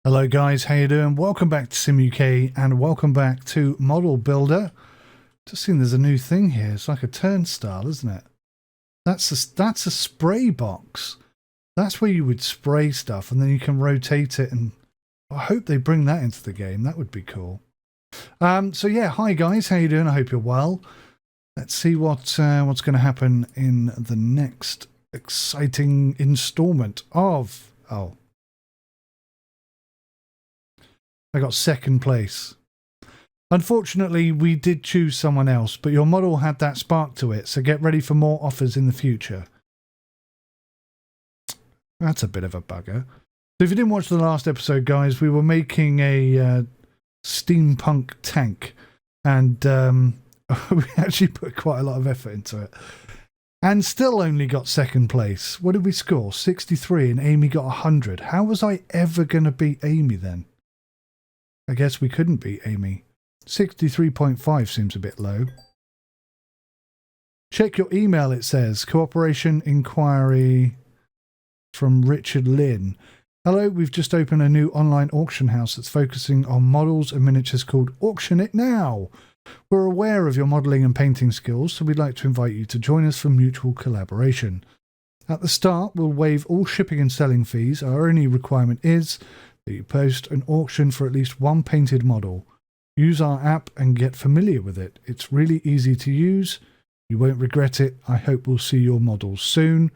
Hello guys, how you doing? Welcome back to SimUK and welcome back to Model Builder. Just seen there's a new thing here. It's like a turnstile, isn't it? That's a spray box. That's where you would spray stuff and then you can rotate it, and I hope they bring that into the game. That would be cool. So yeah, hi guys, how you doing? I hope you're well. Let's see what's going to happen in the next exciting installment of... Oh. I got second place. Unfortunately, we did choose someone else, but your model had that spark to it, so get ready for more offers in the future. That's a bit of a bugger. So if you didn't watch the last episode, guys, we were making a steampunk tank, and we actually put quite a lot of effort into it. And still only got second place. What did we score? 63, and Amy got 100. How was I ever going to beat Amy then? I guess we couldn't beat Amy. 63.5 seems a bit low. Check your email, it says. Cooperation inquiry from Richard Lynn. Hello, we've just opened a new online auction house that's focusing on models and miniatures called Auction It Now. We're aware of your modelling and painting skills, so we'd like to invite you to join us for mutual collaboration. At the start, we'll waive all shipping and selling fees. Our only requirement is that you post an auction for at least one painted model. Use our app and get familiar with it. It's really easy to use. You won't regret it. I hope we'll see your models soon.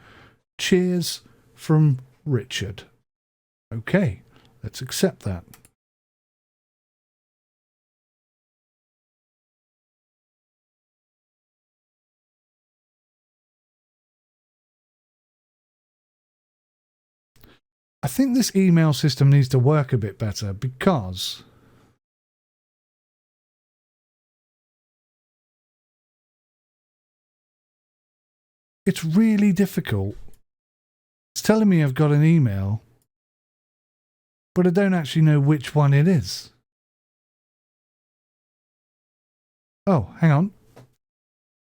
Cheers from Richard. Okay, let's accept that. I think this email system needs to work a bit better because it's really difficult. It's telling me I've got an email, but I don't actually know which one it is. Oh, hang on.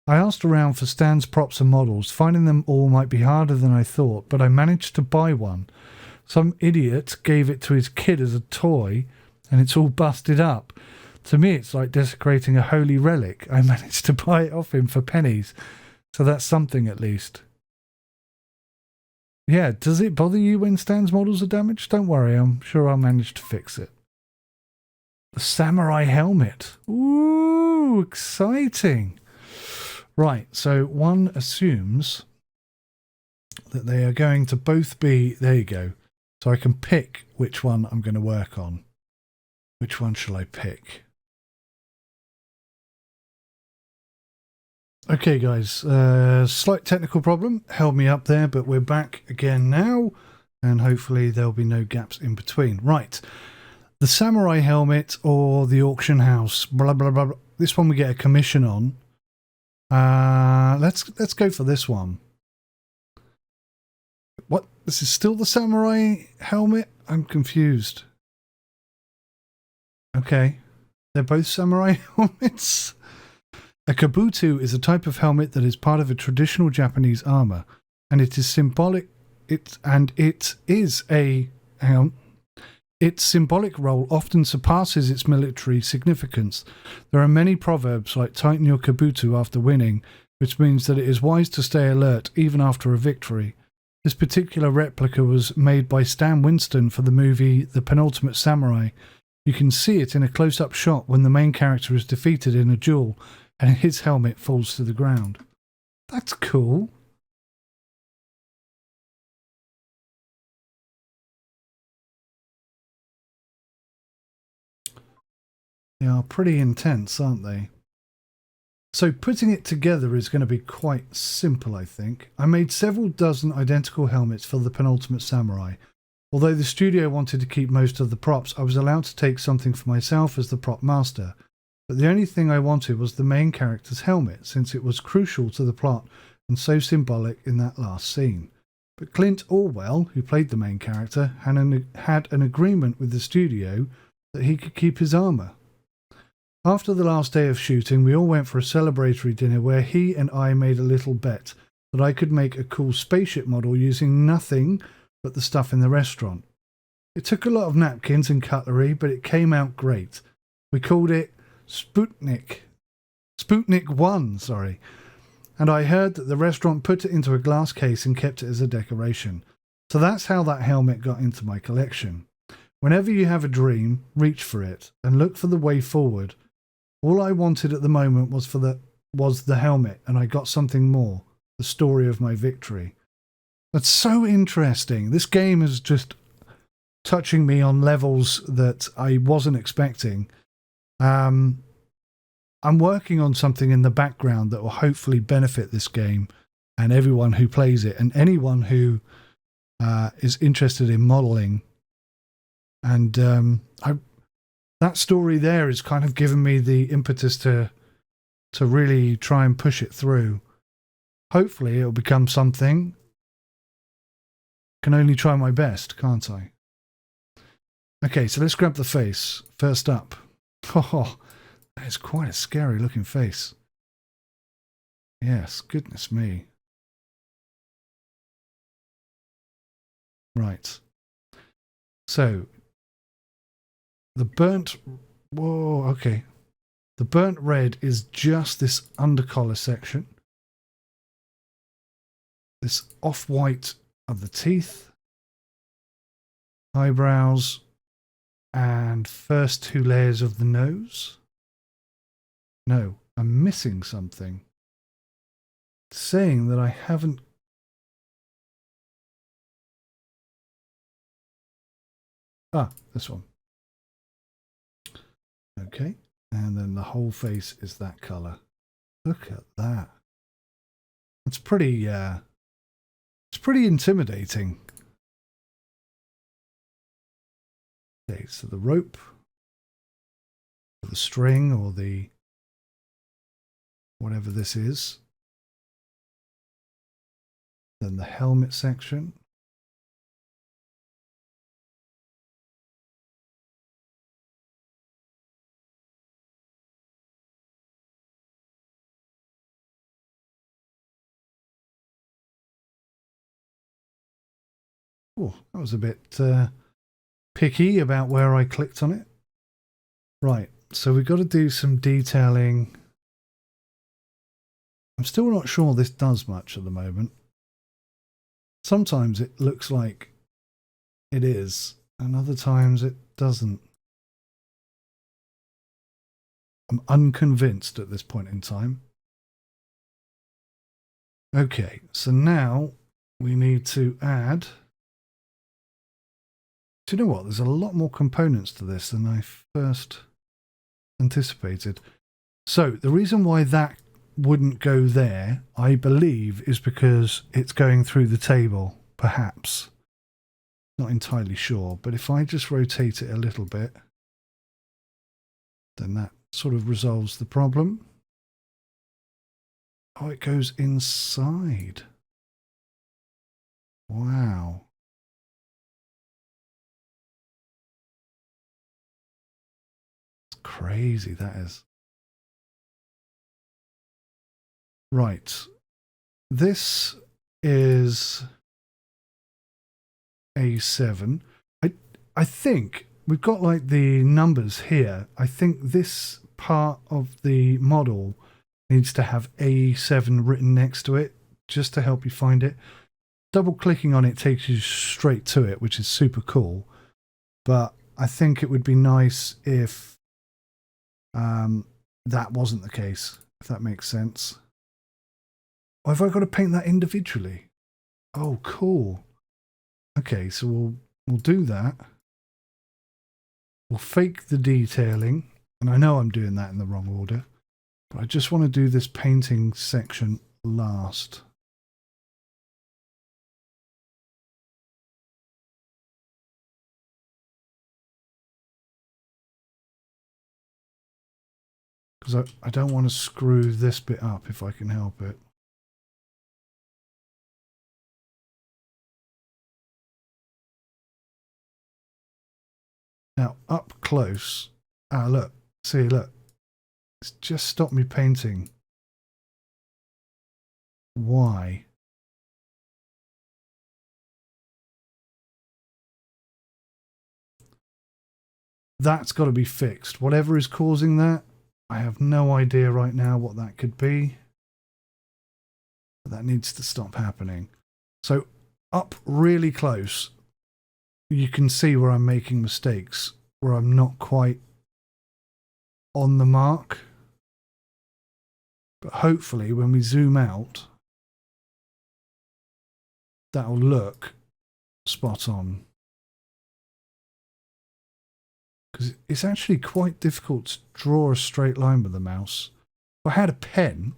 I asked around for stands, props and models. Finding them all might be harder than I thought, but I managed to buy one. Some idiot gave it to his kid as a toy, and it's all busted up. To me, it's like desecrating a holy relic. I managed to buy it off him for pennies, so that's something at least. Yeah, does it bother you when Stan's models are damaged? Don't worry, I'm sure I'll manage to fix it. The samurai helmet. Ooh, exciting. Right, so one assumes that they are going to both be... There you go. So I can pick which one I'm going to work on. Which one shall I pick? Okay, guys. Slight technical problem. Held me up there, but we're back again now. And hopefully there'll be no gaps in between. Right. The samurai helmet or the auction house. Blah, blah, blah, blah. This one we get a commission on. Let's go for this one. What? This is still the samurai helmet? I'm confused. Okay. They're both samurai helmets? A kabuto is a type of helmet that is part of a traditional Japanese armor, and it is symbolic. Its symbolic role often surpasses its military significance. There are many proverbs like tighten your kabuto after winning, which means that it is wise to stay alert even after a victory. This particular replica was made by Stan Winston for the movie The Penultimate Samurai. You can see it in a close-up shot when the main character is defeated in a duel and his helmet falls to the ground. That's cool. They are pretty intense, aren't they? So putting it together is going to be quite simple, I think. I made several dozen identical helmets for the Penultimate Samurai. Although the studio wanted to keep most of the props, I was allowed to take something for myself as the prop master. But the only thing I wanted was the main character's helmet, since it was crucial to the plot and so symbolic in that last scene. But Clint Orwell, who played the main character, had an agreement with the studio that he could keep his armour. After the last day of shooting, we all went for a celebratory dinner where he and I made a little bet that I could make a cool spaceship model using nothing but the stuff in the restaurant. It took a lot of napkins and cutlery, but it came out great. We called it Sputnik 1, sorry. And I heard that the restaurant put it into a glass case and kept it as a decoration. So that's how that helmet got into my collection. Whenever you have a dream, reach for it and look for the way forward. All I wanted at the moment was the helmet, and I got something more, the story of my victory. That's so interesting. This game is just touching me on levels that I wasn't expecting. I'm working on something in the background that will hopefully benefit this game and everyone who plays it, and anyone who is interested in modelling. And that story there is kind of given me the impetus to really try and push it through. Hopefully it'll become something. Can only try my best, can't I? Okay, so let's grab the face. First up. Oh, that is quite a scary looking face. Yes, goodness me. Right. So, the burnt... Whoa, okay. The burnt red is just this undercollar section. This off-white of the teeth. Eyebrows. And first 2 layers of the nose. No, I'm missing something. It's saying that I haven't... Ah, this one. Okay, and then the whole face is that colour. Look at that. It's pretty intimidating. Okay, so the rope, or the string, or the whatever this is. Then the helmet section. Oh, that was a bit picky about where I clicked on it. Right, so we've got to do some detailing. I'm still not sure this does much at the moment. Sometimes it looks like it is, and other times it doesn't. I'm unconvinced at this point in time. Okay, so now we need to add... Do you know what? There's a lot more components to this than I first anticipated. So the reason why that wouldn't go there, I believe, is because it's going through the table, perhaps. Not entirely sure, but if I just rotate it a little bit, then that sort of resolves the problem. Oh, it goes inside. Wow. It's crazy, that is. Right. This is A7. I think we've got like the numbers here. I think this part of the model needs to have A7 written next to it just to help you find it. Double clicking on it takes you straight to it, which is super cool. But I think it would be nice if that wasn't the case, if that makes sense. Or have I got to paint that individually? Oh, cool. Okay, so we'll do that. We'll fake the detailing. And I know I'm doing that in the wrong order. But I just want to do this painting section last. Because I don't want to screw this bit up if I can help it. Now, up close. Ah, look. See, look. It's just stopped me painting. Why? That's got to be fixed. Whatever is causing that, I have no idea right now what that could be. But that needs to stop happening. So up really close, you can see where I'm making mistakes, where I'm not quite on the mark. But hopefully when we zoom out, that'll look spot on. Because it's actually quite difficult to draw a straight line with the mouse. If I had a pen,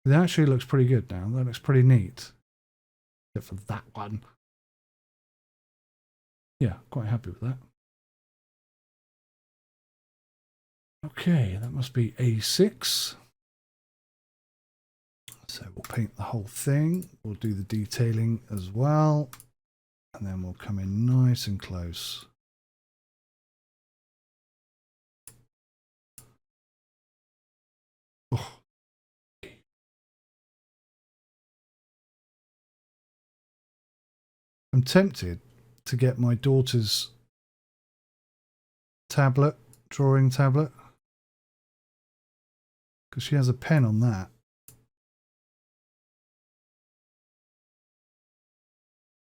it actually looks pretty good now. That looks pretty neat. Except for that one. Yeah, quite happy with that. Okay, that must be A6. So we'll paint the whole thing. We'll do the detailing as well. And then we'll come in nice and close. Oh. I'm tempted to get my daughter's tablet, drawing tablet, because she has a pen on that.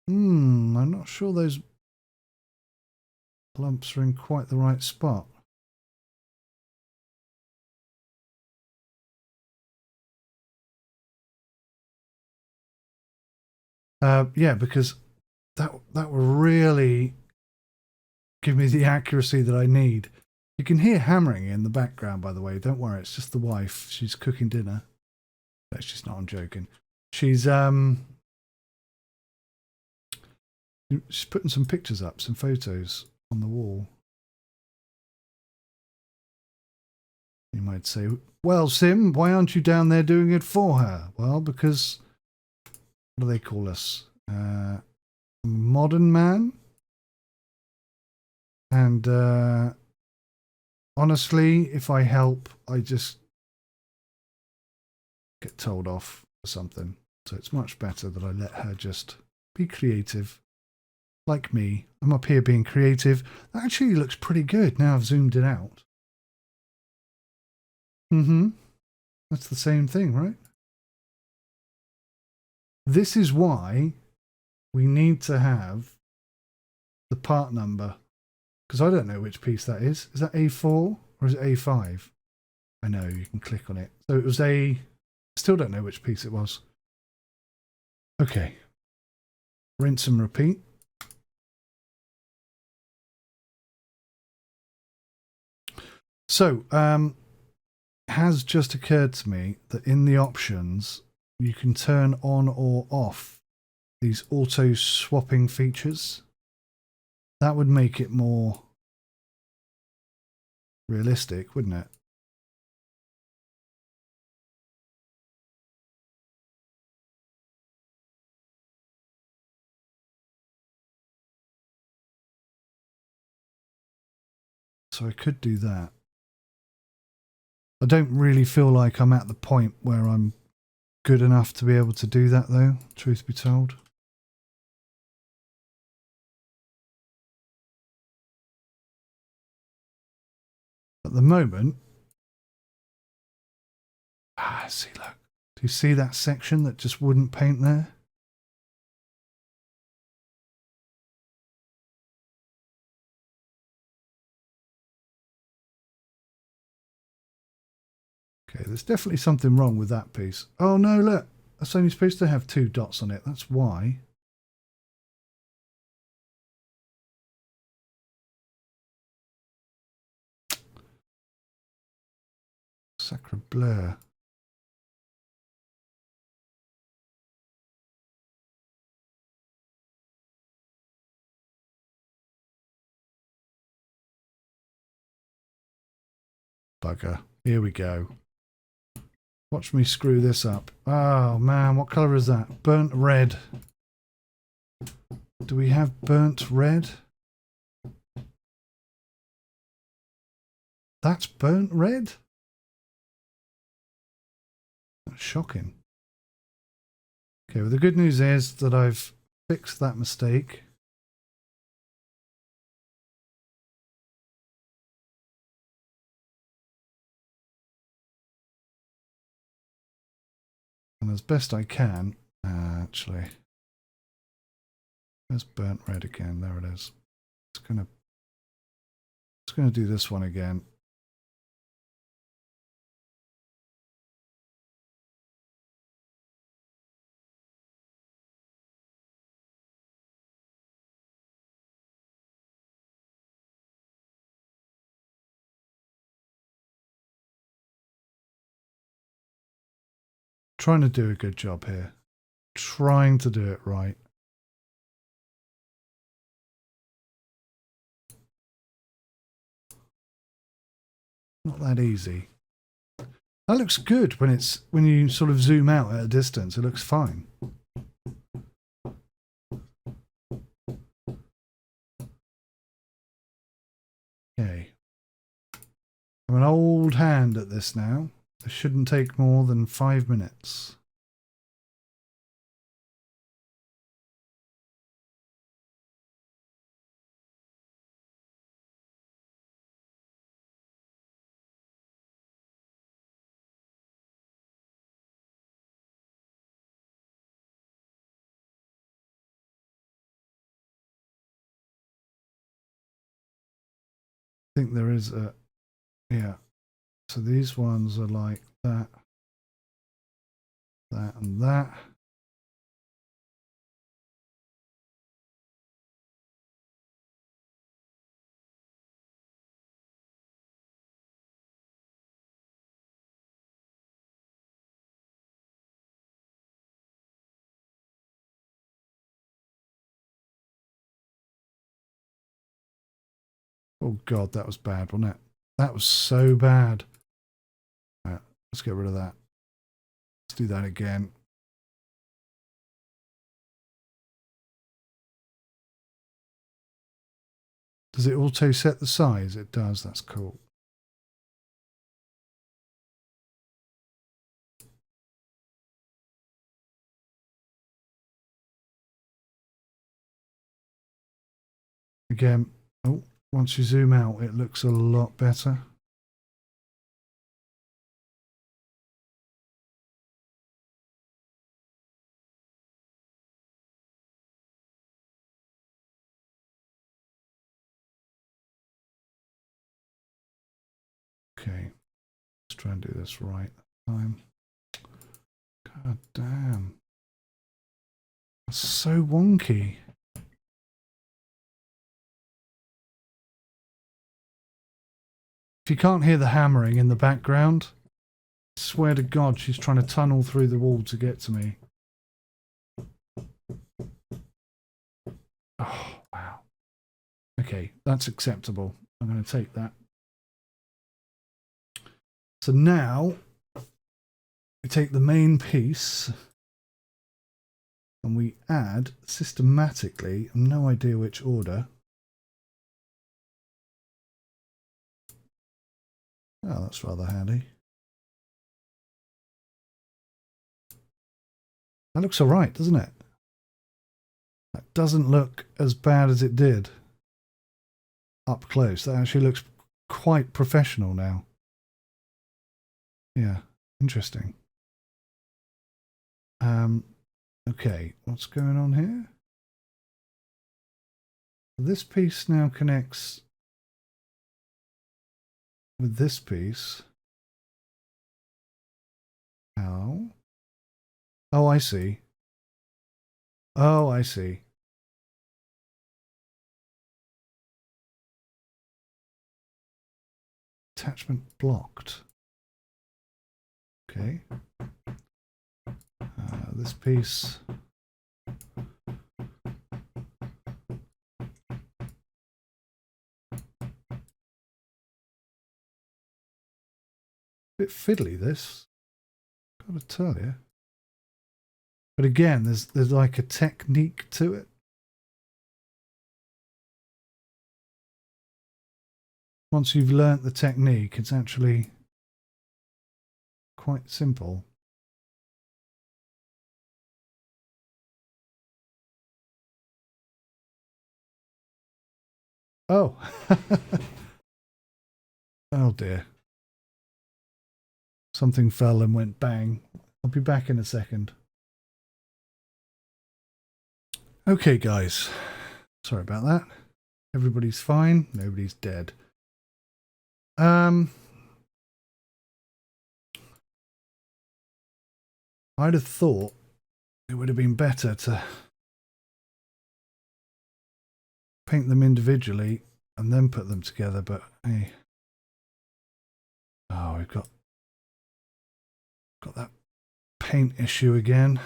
I'm not sure those lumps are in quite the right spot. Yeah, because that will really give me the accuracy that I need. You can hear hammering in the background, by the way. Don't worry, it's just the wife. She's cooking dinner. No, she's not. I'm joking. She's putting some pictures up, some photos on the wall. You might say, well, Sim, why aren't you down there doing it for her? Well, because, what do they call us? Modern man? And honestly, if I help, I just get told off for something. So it's much better that I let her just be creative. Like me, I'm up here being creative. That actually looks pretty good now I've zoomed it out. That's the same thing, right? This is why we need to have the part number. Because I don't know which piece that is. Is that A4 or is it A5? I know, you can click on it. So it was still don't know which piece it was. Okay. Rinse and repeat. So, has just occurred to me that in the options, you can turn on or off these auto swapping features. That would make it more realistic, wouldn't it? So I could do that. I don't really feel like I'm at the point where I'm good enough to be able to do that, though, truth be told. At the moment, see, look. Do you see that section that just wouldn't paint there? Okay, there's definitely something wrong with that piece. Oh no, look. That's only supposed to have 2 dots on it. That's why. Sacre bleu. Bugger. Here we go. Watch me screw this up. Oh man, what colour is that? Burnt red. Do we have burnt red? That's burnt red? That's shocking. Okay, well the good news is that I've fixed that mistake. And as best I can, actually, there's burnt red again. There it is. It's gonna do this one again. Trying to do a good job here. Trying to do it right. Not that easy. That looks good when you sort of zoom out at a distance. It looks fine. Okay. I'm an old hand at this now. This shouldn't take more than 5 minutes. I think there is a... Yeah. So these ones are like that. That and that. Oh God, that was bad, wasn't it? That was so bad. All right, let's get rid of that. Let's do that again. Does it auto set the size? It does. That's cool. Again, oh, once you zoom out, it looks a lot better. Okay, let's try and do this right this time. God damn. That's so wonky. If you can't hear the hammering in the background, I swear to God, she's trying to tunnel through the wall to get to me. Oh, wow. Okay, that's acceptable. I'm going to take that. So now we take the main piece and we add systematically, no idea which order. Oh, that's rather handy. That looks all right, doesn't it? That doesn't look as bad as it did up close. That actually looks quite professional now. Yeah, interesting. Okay, what's going on here? This piece now connects with this piece. How? Oh, I see. Oh, I see. Attachment blocked. Okay. This piece. Bit fiddly, this. Gotta tell you. But again, there's like a technique to it. Once you've learnt the technique, it's actually quite simple. Oh. Oh dear. Something fell and went bang. I'll be back in a second. Okay, guys. Sorry about that. Everybody's fine. Nobody's dead. I'd have thought it would have been better to paint them individually and then put them together, but hey. Oh, we've got that paint issue again.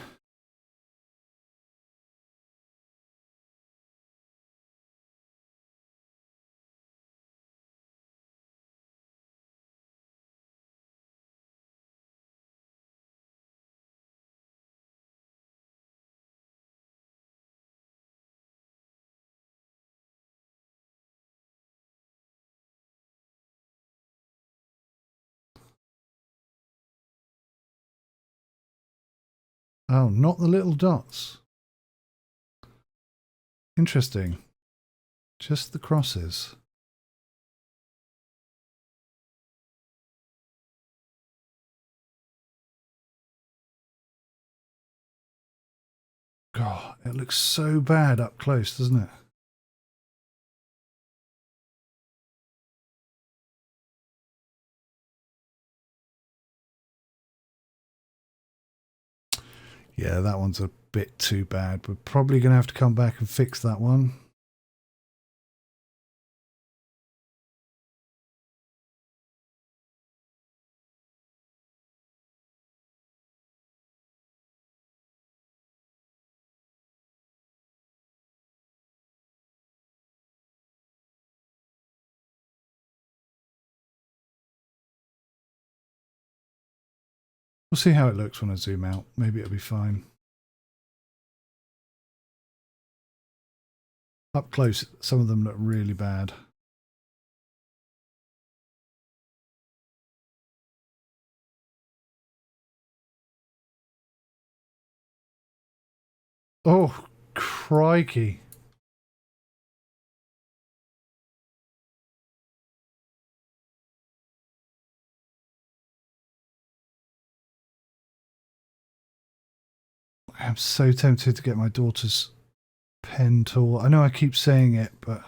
Oh, not the little dots. Interesting. Just the crosses. God, it looks so bad up close, doesn't it? Yeah, that one's a bit too bad. We're probably going to have to come back and fix that one. We'll see how it looks when I zoom out. Maybe it'll be fine. Up close, some of them look really bad. Oh, crikey. I'm so tempted to get my daughter's pen tool. I know I keep saying it, but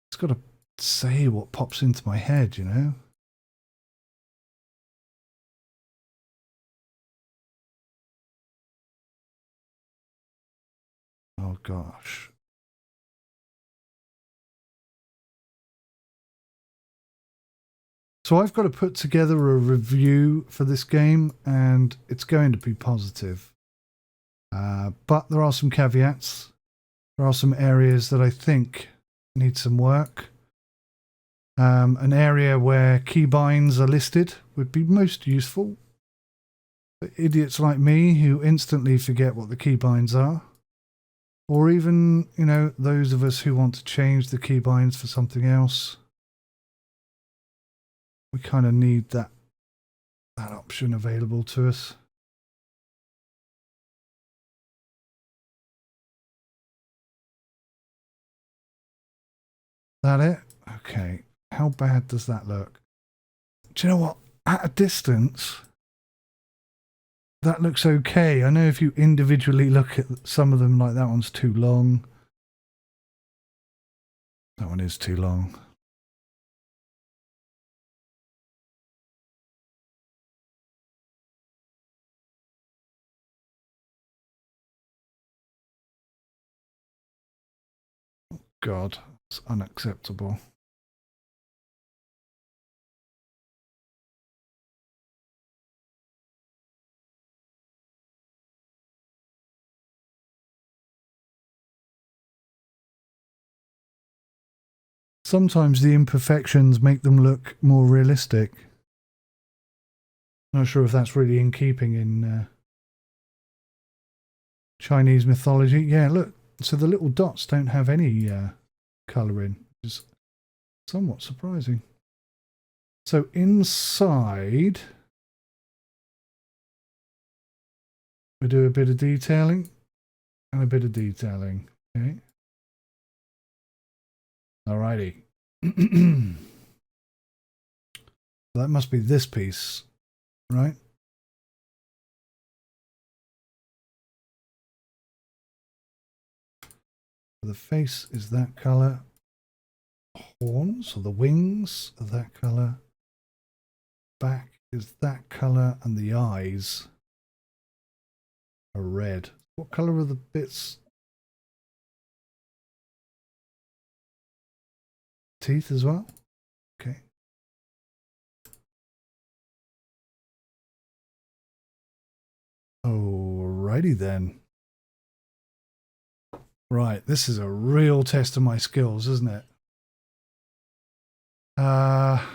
it's got to say what pops into my head, you know? Oh, gosh. So I've got to put together a review for this game, and it's going to be positive. But there are some caveats. There are some areas that I think need some work. An area where keybinds are listed would be most useful for idiots like me who instantly forget what the keybinds are. Or even, you know, those of us who want to change the keybinds for something else. We kind of need that option available to us. That it? Okay. How bad does that look? Do you know what? At a distance, that looks okay. I know if you individually look at some of them, like that one's too long. That one is too long. God, it's unacceptable. Sometimes the imperfections make them look more realistic. Not sure if that's really in keeping in Chinese mythology. Yeah, look. So the little dots don't have any colouring, which is somewhat surprising. So inside, we do a bit of detailing and a bit of detailing. Okay. Alrighty. That must be this piece. right? The face is that color. Horns or the wings are that color. Back is that color, and the eyes are red. What color are the bits? Teeth as well? Okay. Alrighty then. Right, this is a real test of my skills, isn't it? But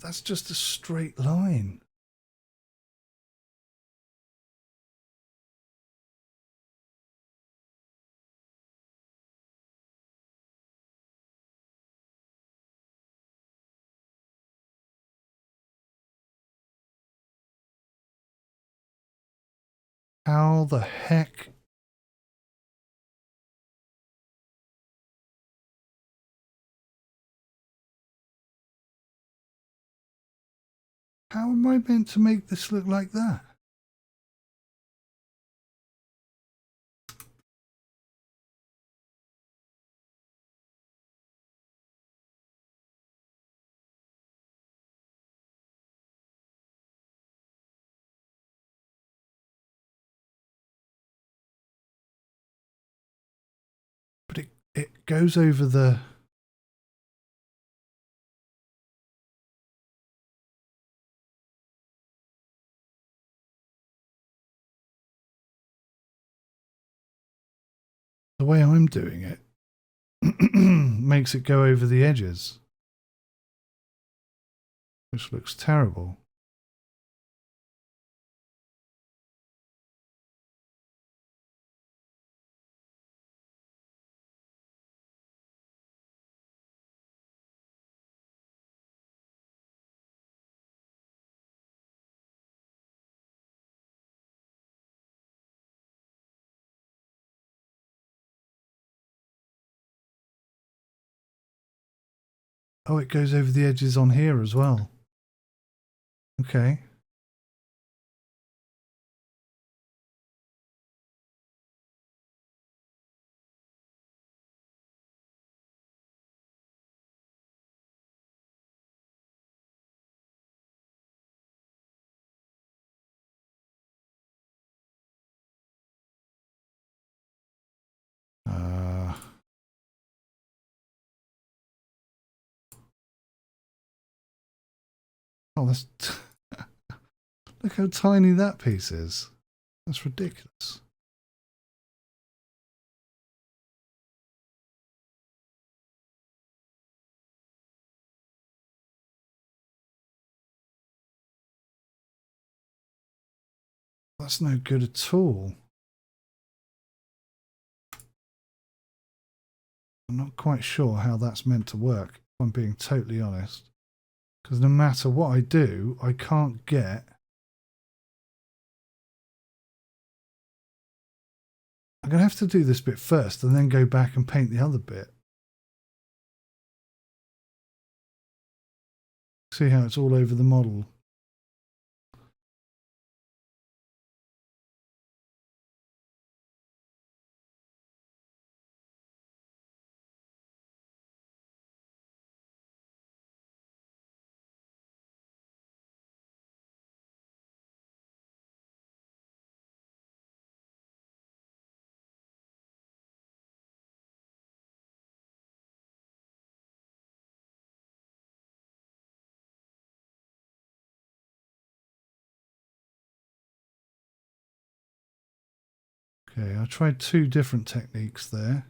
that's just a straight line. How the heck? How am I meant to make this look like that? But it goes over the... The way I'm doing it makes it go over the edges, which looks terrible. Oh, it goes over the edges on here as well. Okay. Oh, that's... Look how tiny that piece is. That's ridiculous. That's no good at all. I'm not quite sure how that's meant to work, if I'm being totally honest. Because no matter what I do, I can't get... I'm going to have to do this bit first and then go back and paint the other bit. See how it's all over the model. Okay, I tried two different techniques there.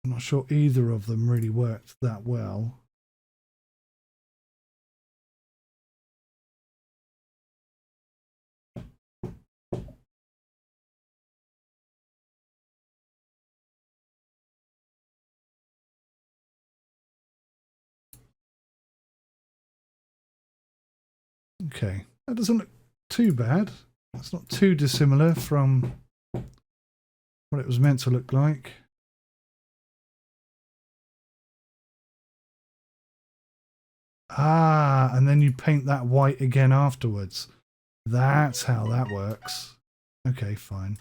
I'm not sure either of them really worked that well. Okay, that doesn't look too bad. That's not too dissimilar from what it was meant to look like. Ah, and then you paint that white again afterwards. That's how that works. Okay, fine.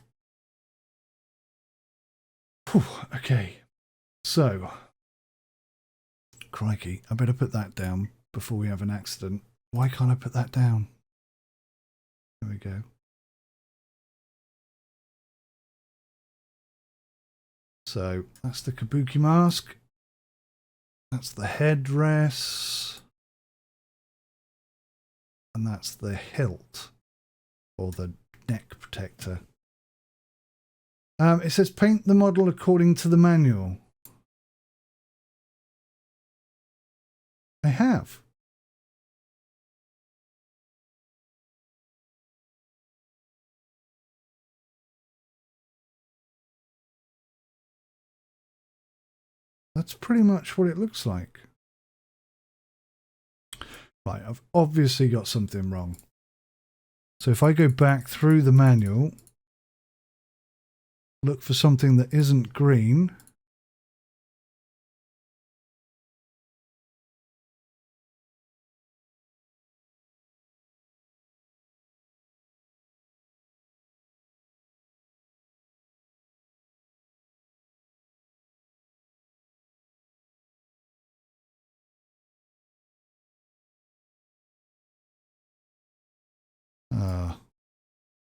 Whew, okay. So, crikey, I better put that down before we have an accident. Why can't I put that down? There we go. So, that's the kabuki mask. That's the headdress. And that's the hilt, or the neck protector. It says paint the model according to the manual. I have. That's pretty much what it looks like. Right, I've obviously got something wrong. So if I go back through the manual, look for something that isn't green.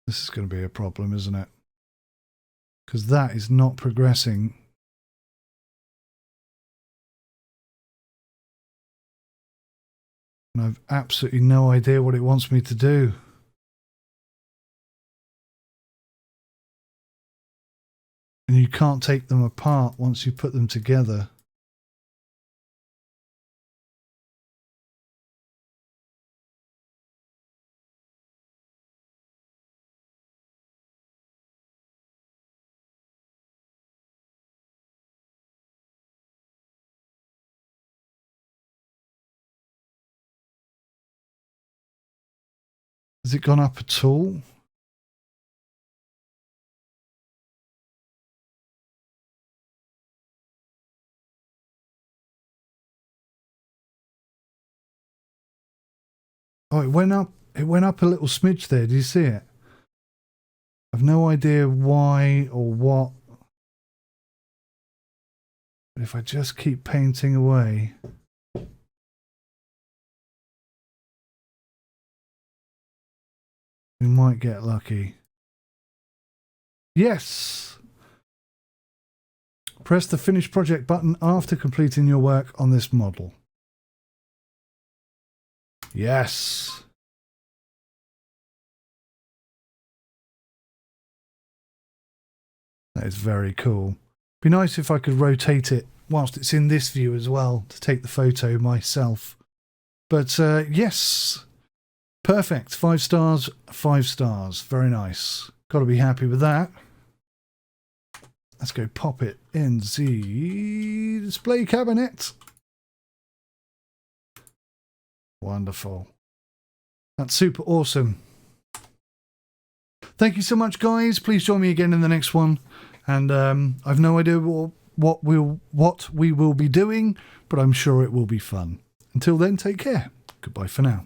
This is going to be a problem, isn't it? Because that is not progressing. And I've absolutely no idea what it wants me to do. And you can't take them apart once you put them together. Has it gone up at all? Oh, it went up. It went up a little smidge there. Do you see it? I've no idea why or what. But if I just keep painting away. We might get lucky. Yes! Press the Finish Project button after completing your work on this model. Yes! That is very cool. Be nice if I could rotate it whilst it's in this view as well to take the photo myself. But yes, perfect. 5 stars, 5 stars. Very nice. Got to be happy with that. Let's go pop it in the display cabinet. Wonderful. That's super awesome. Thank you so much, guys. Please join me again in the next one. And I've no idea what we will be doing, but I'm sure it will be fun. Until then, take care. Goodbye for now.